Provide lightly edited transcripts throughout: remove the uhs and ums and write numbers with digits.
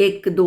1-2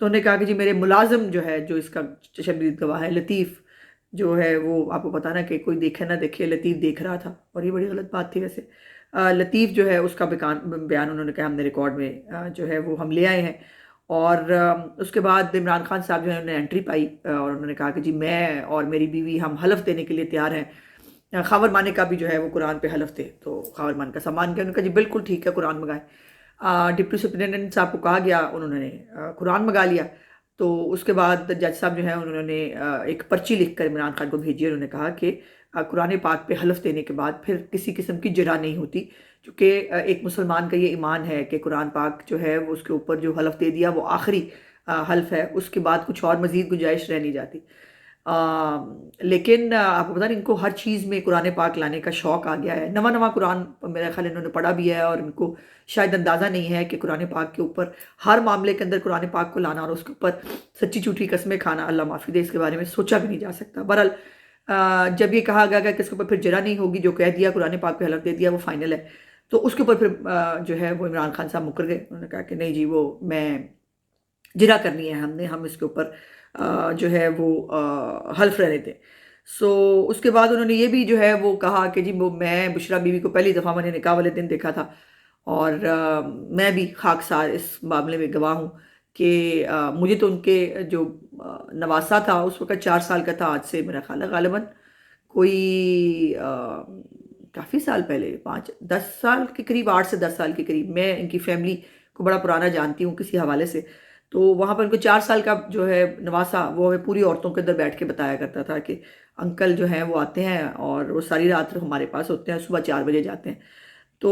تو انہوں نے کہا کہ جی میرے ملازم جو ہے، جو اس کا شدید گواہ ہے، لطیف جو ہے، وہ آپ کو پتہ نا کہ کوئی دیکھے نہ دیکھے، لطیف دیکھ رہا تھا، اور یہ بڑی غلط بات تھی ویسے۔ لطیف جو ہے اس کا بیان انہوں نے کہا ہم نے ریکارڈ میں جو ہے وہ ہم لے آئے ہیں۔ اور اس کے بعد عمران خان صاحب جو ہے انہوں نے انٹری پائی، اور انہوں نے کہا کہ جی میں اور میری بیوی ہم حلف دینے کے لیے تیار ہیں۔ خاور مانی کا بھی جو ہے وہ قرآن پہ حلف تھے، تو خاور مان کا سامان کیا، انہوں نے کہا جی بالکل ٹھیک ہے، قرآن منگائیں۔ ڈپٹی سپرنٹینڈنٹ صاحب کو کہا گیا، انہوں نے قرآن منگا لیا۔ تو اس کے بعد جج صاحب جو ہیں انہوں نے ایک پرچی لکھ کر عمران خان کو بھیجی، انہوں نے کہا کہ قرآن پاک پہ حلف دینے کے بعد پھر کسی قسم کی جرح نہیں ہوتی، کیونکہ ایک مسلمان کا یہ ایمان ہے کہ قرآن پاک جو ہے وہ اس کے اوپر جو حلف دے دیا وہ آخری حلف ہے، اس کے بعد کچھ اور مزید گنجائش رہ نہیں جاتی۔ لیکن آپ کو پتہ نہیں ان کو ہر چیز میں قرآن پاک لانے کا شوق آ گیا ہے۔ نواں قرآن میرا خیال انہوں نے پڑھا بھی ہے، اور ان کو شاید اندازہ نہیں ہے کہ قرآن پاک کے اوپر ہر معاملے کے اندر قرآن پاک کو لانا اور اس کے اوپر سچی جھوٹی قسمیں کھانا، اللہ معافی دے، اس کے بارے میں سوچا بھی نہیں جا سکتا۔ بہرحال جب یہ کہا گیا کہ اس کے اوپر پھر جرح نہیں ہوگی، جو کہہ دیا قرآن پاک پہ حلف دے دیا وہ فائنل ہے، تو اس کے اوپر پھر جو ہے وہ عمران خان صاحب مکر گئے۔ انہوں نے کہا کہ نہیں جی، وہ میں جرح کرنی ہے، ہم اس کے اوپر جو ہے وہ حلف رہنے تھے۔ اس کے بعد انہوں نے یہ بھی جو ہے وہ کہا کہ جی وہ میں بشریٰ بیوی کو پہلی دفعہ میں نے نکاح والے دن دیکھا تھا، اور میں بھی خاکسار اس معاملے میں گواہ ہوں کہ مجھے تو ان کے جو نواسہ تھا اس وقت 4 سال کا تھا، آج سے میرا خیال ہے غالباً کوئی کافی سال پہلے، 10 سال کے قریب، 8 سے 10 سال کے قریب۔ میں ان کی فیملی کو بڑا پرانا جانتی ہوں کسی حوالے سے، تو وہاں پر ان کو 4 سال کا جو ہے نواسہ، وہ ہمیں پوری عورتوں کے اندر بیٹھ کے بتایا کرتا تھا کہ انکل جو ہیں وہ آتے ہیں اور وہ ساری رات ہمارے پاس ہوتے ہیں، صبح 4 بجے جاتے ہیں۔ تو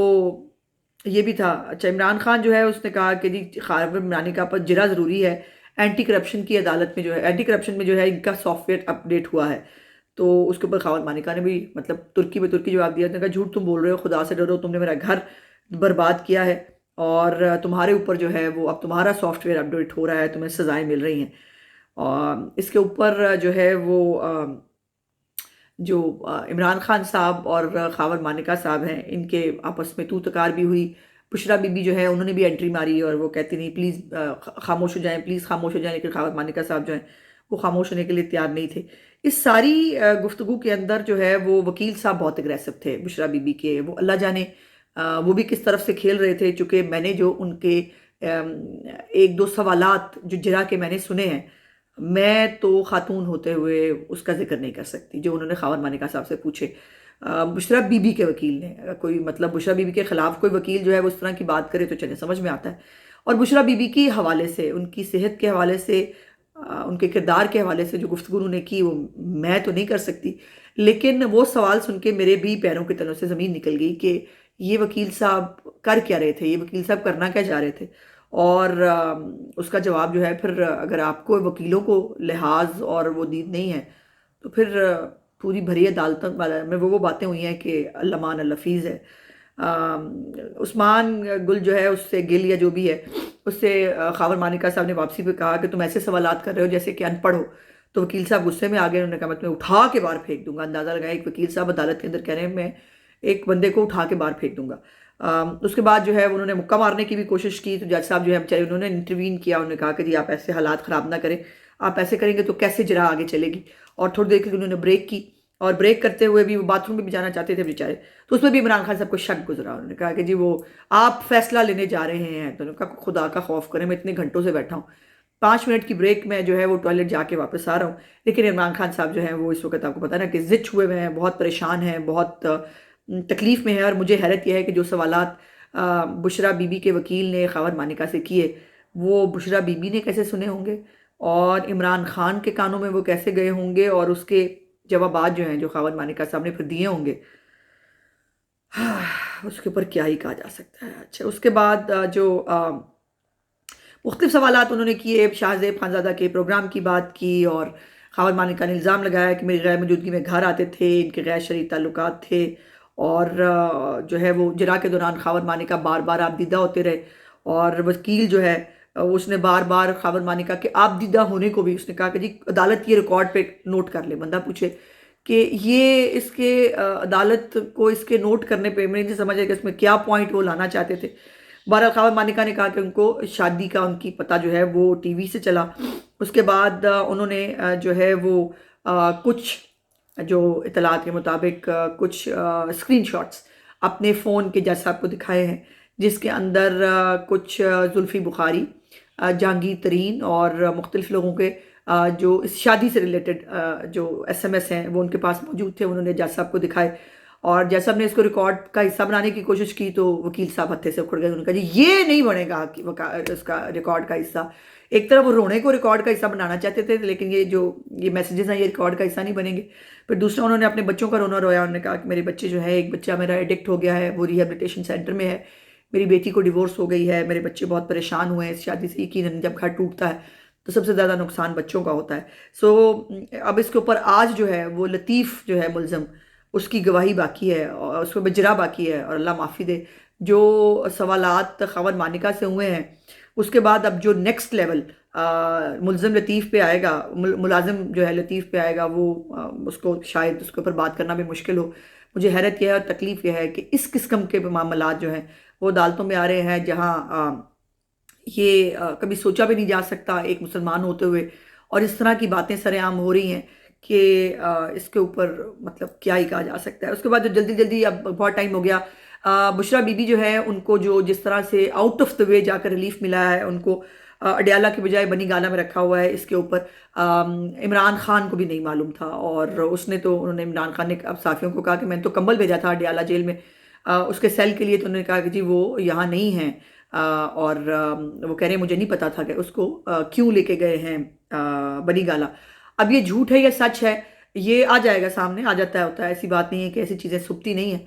یہ بھی تھا۔ اچھا، عمران خان جو ہے اس نے کہا کہ جی خاور مانی کا پر جرح ضروری ہے، اینٹی کرپشن کی عدالت میں جو ہے، اینٹی کرپشن میں جو ہے ان کا سافٹ ویئر اپڈیٹ ہوا ہے، تو اس کے اوپر خاور مانیکا نے بھی مطلب ترکی میں ترکی جواب دیا، نے کہا جھوٹ تم بول رہے ہو، خدا سے ڈرو، تم نے میرا گھر برباد کیا ہے، اور تمہارے اوپر جو ہے وہ اب تمہارا سافٹ ویئر اپڈیٹ ہو رہا ہے، تمہیں سزائیں مل رہی ہیں۔ اور اس کے اوپر جو ہے وہ جو عمران خان صاحب اور خاور مانیکا صاحب ہیں، ان کے آپس میں تو تکار بھی ہوئی۔ بشریٰ بی بی جو ہے انہوں نے بھی انٹری ماری، اور وہ کہتی نہیں پلیز خاموش ہو جائیں، پلیز خاموش ہو جائیں، لیکن خاور مانیکا صاحب جو ہیں وہ خاموش ہونے کے لیے تیار نہیں تھے۔ اس ساری گفتگو کے اندر جو ہے وہ وکیل صاحب بہت اگریسو تھے بشریٰ بی بی کے، وہ اللہ جانے وہ بھی کس طرف سے کھیل رہے تھے، چونکہ میں نے جو ان کے 1-2 سوالات جو جرح کے میں نے سنے ہیں، میں تو خاتون ہوتے ہوئے اس کا ذکر نہیں کر سکتی جو انہوں نے خاور مانیکا صاحب سے پوچھے۔ بشریٰ بی بی کے وکیل نے، کوئی مطلب بشریٰ بی بی کے خلاف کوئی وکیل جو ہے وہ اس طرح کی بات کرے تو چلے سمجھ میں آتا ہے، اور بشریٰ بی بی کے حوالے سے، ان کی صحت کے حوالے سے، ان کے کردار کے حوالے سے جو گفتگو انہوں نے کی وہ میں تو نہیں کر سکتی، لیکن وہ سوال سن کے میرے بھی پیروں کے تلوں سے زمین نکل گئی کہ یہ وکیل صاحب کر کیا رہے تھے، یہ وکیل صاحب کرنا کیا چاہ رہے تھے۔ اور اس کا جواب جو ہے پھر اگر آپ کو وکیلوں کو لحاظ اور وہ دید نہیں ہے تو پھر پوری بھری عدالتوں میں وہ باتیں ہوئی ہیں کہ اللہ مان الحفیظ ہے۔ عثمان گل جو ہے اس سے گل یا جو بھی ہے اس سے خاور مانیکا صاحب نے واپسی پہ کہا کہ تم ایسے سوالات کر رہے ہو جیسے کہ ان پڑھ ہو، تو وکیل صاحب غصے میں آ گئے، انہوں نے کہا میں تمہیں اٹھا کے باہر پھینک دوں گا۔ اندازہ لگایا ایک وکیل صاحب عدالت کے اندر کہہ رہے ہیں میں ایک بندے کو اٹھا کے باہر پھینک دوں گا۔ اس کے بعد جو ہے انہوں نے مکہ مارنے کی بھی کوشش کی، تو جج صاحب جو ہے بیچارے انہوں نے انٹروین کیا، انہوں نے کہا کہ جی آپ ایسے حالات خراب نہ کریں، آپ ایسے کریں گے تو کیسے جرح آگے چلے گی، اور تھوڑی دیر کے لیے انہوں نے بریک کی، اور بریک کرتے ہوئے بھی وہ باتھ روم میں بھی جانا چاہتے تھے بیچارے، تو اس میں بھی عمران خان صاحب کو شک گزرا، انہوں نے کہا کہ جی وہ آپ فیصلہ لینے جا رہے ہیں، تو انہوں نے کہا خدا کا خوف کریں، میں اتنے گھنٹوں سے بیٹھا ہوں، 5 منٹ کی بریک میں جو ہے وہ ٹوائلٹ جا کے واپس آ رہا ہوں، لیکن عمران خان صاحب جو ہیں وہ اس وقت آپ کو پتہ نا کہ زچ ہوئے ہوئے ہیں، بہت پریشان ہیں، بہت تکلیف میں ہے۔ اور مجھے حیرت یہ ہے کہ جو سوالات بشریٰ بی بی کے وکیل نے خاور مانیکا سے کیے وہ بشریٰ بی بی نے کیسے سنے ہوں گے، اور عمران خان کے کانوں میں وہ کیسے گئے ہوں گے، اور اس کے جوابات جو ہیں جو خاور مانیکا صاحب نے پھر دیے ہوں گے، اس کے اوپر کیا ہی کہا جا سکتا ہے۔ اچھا، اس کے بعد جو مختلف سوالات انہوں نے کیے، شاہ زیب خانزادہ کے پروگرام کی بات کی، اور خاور مانیکا نے الزام لگایا کہ میری غیر موجودگی میں گھر آتے تھے، ان کے غیر شرعی تعلقات تھے، اور جو ہے وہ جرح کے دوران خاور مانیکا بار بار آپ دیدہ ہوتے رہے، اور وکیل جو ہے اس نے بار بار خاور مانیکا کے آپ دیدہ ہونے کو بھی اس نے کہا کہ جی عدالت یہ ریکارڈ پہ نوٹ کر لے۔ بندہ پوچھے کہ یہ اس کے عدالت کو اس کے نوٹ کرنے پہ میں نہیں سمجھا کہ اس میں کیا پوائنٹ وہ لانا چاہتے تھے۔ بہرحال خاور مالکہ نے کہا کہ ان کو شادی کا ان کی پتہ جو ہے وہ ٹی وی سے چلا. اس کے بعد انہوں نے جو ہے وہ کچھ جو اطلاعات کے مطابق کچھ اسکرین شاٹس اپنے فون کے جج صاحب کو دکھائے ہیں، جس کے اندر کچھ زلفی بخاری، جہانگیر ترین اور مختلف لوگوں کے جو اس شادی سے ریلیٹڈ جو ایس ایم ایس ہیں وہ ان کے پاس موجود تھے. انہوں نے جج صاحب کو دکھائے اور جج صاحب نے اس کو ریکارڈ کا حصہ بنانے کی کوشش کی تو وکیل صاحب ہتھے سے اکھڑ گئے. انہوں نے کہا جی یہ نہیں بنے گا اس کا ریکارڈ کا حصہ. ایک طرف وہ رونے کو ریکارڈ کا حصہ بنانا چاہتے تھے، لیکن یہ میسیجز ہیں یہ ریکارڈ کا حصہ نہیں بنیں گے. پھر دوسرا انہوں نے اپنے بچوں کا رونا رویا. انہوں نے کہا کہ میرے بچے جو ہے، ایک بچہ میرا ایڈکٹ ہو گیا ہے، وہ ریہیبلیٹیشن سینٹر میں ہے، میری بیٹی کو ڈیورس ہو گئی ہے، میرے بچے بہت پریشان ہوئے ہیں اس شادی سے. یقیناً جب گھر ٹوٹتا ہے تو سب سے زیادہ نقصان بچوں کا ہوتا ہے. سو اب اس کے اوپر آج جو ہے وہ لطیف جو ہے ملزم، اس کی گواہی باقی ہے اور اس کو بجرا باقی ہے، اور اللہ معافی دے جو سوالات خاوند مانکہ سے ہوئے ہیں. اس کے بعد اب جو نیکسٹ لیول ملزم لطیف پہ آئے گا، ملازم جو ہے لطیف پہ آئے گا، وہ اس کو شاید اس کے اوپر بات کرنا بھی مشکل ہو. مجھے حیرت یہ ہے اور تکلیف یہ ہے کہ اس قسم کے معاملات جو ہیں وہ عدالتوں میں آ رہے ہیں جہاں یہ کبھی سوچا بھی نہیں جا سکتا ایک مسلمان ہوتے ہوئے، اور اس طرح کی باتیں سر عام ہو رہی ہیں کہ اس کے اوپر مطلب کیا ہی کہا جا سکتا ہے. اس کے بعد جو جلدی جلدی اب بہت ٹائم ہو گیا، بشرا بی بی جو ہے ان کو جو جس طرح سے آؤٹ آف دا وے جا کر ریلیف ملا ہے، ان کو اڈیالہ کے بجائے بنی گالہ میں رکھا ہوا ہے. اس کے اوپر عمران خان کو بھی نہیں معلوم تھا، اور اس نے تو انہوں نے عمران خان نے اب صحافیوں کو کہا کہ میں نے تو کمبل بھیجا تھا اڈیالہ جیل میں اس کے سیل کے لیے، تو انہوں نے کہا کہ جی وہ یہاں نہیں ہیں، اور وہ کہہ رہے ہیں مجھے نہیں پتا تھا کہ اس کو کیوں لے کے گئے ہیں بنی گالہ. اب یہ جھوٹ ہے یا سچ ہے یہ آ جائے گا سامنے، آ جاتا ہے ہوتا ہے، ایسی بات نہیں ہے کہ ایسی چیزیں چھپتی نہیں ہیں.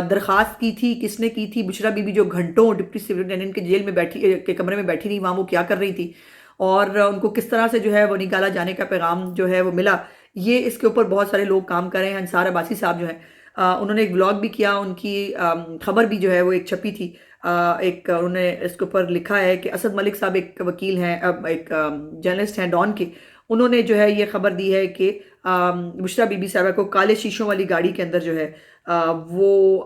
درخواست کی تھی کس نے کی تھی؟ بشرا بی بی جو گھنٹوں ڈپٹی سپرنٹینڈنٹ کے جیل میں بیٹھی کے کمرے میں بیٹھی رہی، وہاں وہ کیا کر رہی تھی، اور ان کو کس طرح سے جو ہے وہ نکالا جانے کا پیغام جو ہے وہ ملا. یہ اس کے اوپر بہت سارے لوگ کام کر رہے ہیں. انصار عباسی صاحب جو ہیں انہوں نے ایک ولاگ بھی کیا، ان کی خبر بھی جو ہے وہ ایک چھپی تھی. ایک انہوں نے اس کے اوپر لکھا ہے کہ اسد ملک صاحب ایک وکیل ہیں، ایک جرنلسٹ ہیں ڈان کے، انہوں نے جو ہے یہ خبر دی ہے کہ بشرا بی بی صاحبہ کو کالے شیشوں والی گاڑی کے اندر جو ہے وہ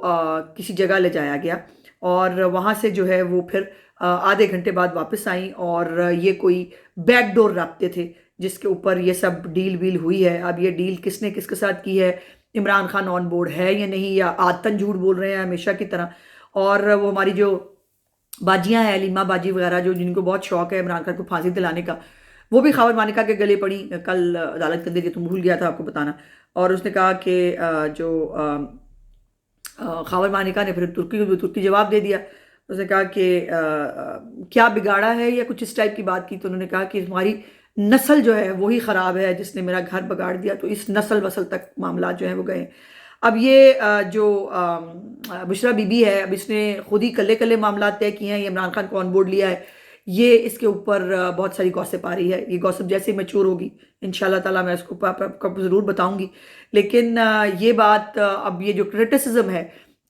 کسی جگہ لے جایا گیا، اور وہاں سے جو ہے وہ پھر آدھے گھنٹے بعد واپس آئیں، اور یہ کوئی بیک ڈور رابطے تھے جس کے اوپر یہ سب ڈیل ویل ہوئی ہے. اب یہ ڈیل کس نے کس کے ساتھ کی ہے، عمران خان آن بورڈ ہے یا نہیں، یا عادتاً جھوٹ بول رہے ہیں ہمیشہ کی طرح. اور وہ ہماری جو باجیاں ہیں، علیمہ باجی وغیرہ، جو جن کو بہت شوق ہے عمران خان کو پھانسی دلانے کا، وہ بھی خاوند مانکہ کے گلے پڑی. کل عدالت کے اندر یہ تو بھول گیا تھا آپ کو بتانا. اور اس نے کہا کہ جو خاوند مانکہ نے پھر ترکی جواب دے دیا. اس نے کہا کہ کیا بگاڑا ہے یا کچھ اس ٹائپ کی بات کی، تو انہوں نے کہا کہ ہماری نسل جو ہے وہی خراب ہے جس نے میرا گھر بگاڑ دیا. تو اس نسل وسل تک معاملات جو ہیں وہ گئے. اب یہ جو بشرا بی بی ہے، اب اس نے خود ہی کلے کلے معاملات طے کیے ہیں، یہ عمران خان کو آن بورڈ لیا ہے. یہ اس کے اوپر بہت ساری گوسپ آ رہی ہے. یہ گوسپ جیسے ہی میچور ہوگی انشاءاللہ تعالیٰ میں اس کو ضرور بتاؤں گی. لیکن یہ بات اب یہ جو کرٹیسزم ہے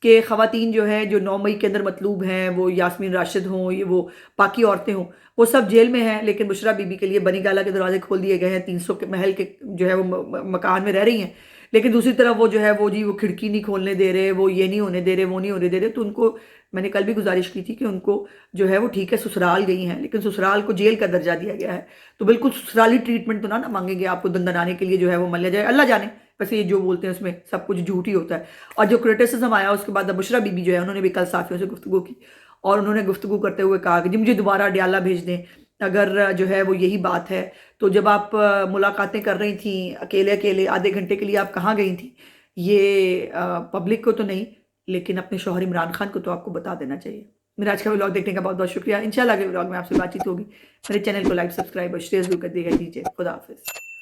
کہ خواتین جو ہیں جو 9 مئی کے اندر مطلوب ہیں، وہ یاسمین راشد ہوں، یہ وہ باقی عورتیں ہوں، وہ سب جیل میں ہیں، لیکن بشرا بی بی کے لیے بنی گالہ کے دروازے کھول دیے گئے ہیں. 300 کے محل کے جو ہے وہ مکان میں رہ رہی ہیں، لیکن دوسری طرف وہ جو ہے وہ کھڑکی نہیں کھولنے دے رہے، وہ یہ نہیں ہونے دے رہے، وہ نہیں ہونے دے رہے. تو ان کو میں نے کل بھی گزارش کی تھی کہ ان کو جو ہے وہ ٹھیک ہے سسرال گئی ہیں، لیکن سسرال کو جیل کا درجہ دیا گیا ہے. تو بالکل سسرالی ٹریٹمنٹ تو نہ مانگیں گے آپ کو دندنانے کے لیے جو ہے وہ مل جائے. اللہ جانے، ویسے یہ جو بولتے ہیں اس میں سب کچھ جھوٹ ہی ہوتا ہے. اور جو کرٹیسزم آیا اس کے بعد بشرا بی بی جو ہے انہوں نے بھی کل صحافیوں سے گفتگو کی، اور انہوں نے گفتگو کرتے ہوئے کہا کہ جی مجھے دوبارہ اڈیالہ بھیج دیں اگر جو ہے وہ یہی بات ہے. تو جب آپ ملاقاتیں کر رہی تھیں اکیلے اکیلے آدھے گھنٹے کے لیے، آپ کہاں گئی تھیں؟ یہ پبلک کو تو نہیں، لیکن اپنے شوہر عمران خان کو تو آپ کو بتا دینا چاہیے. میرا آج کا ولاگ دیکھنے کا بہت بہت شکریہ. انشاءاللہ اگلے ولاگ میں آپ سے بات چیت ہوگی. میرے چینل کو لائک، سبسکرائب اور شیئر ضرور کر دیجیے. خدا حافظ.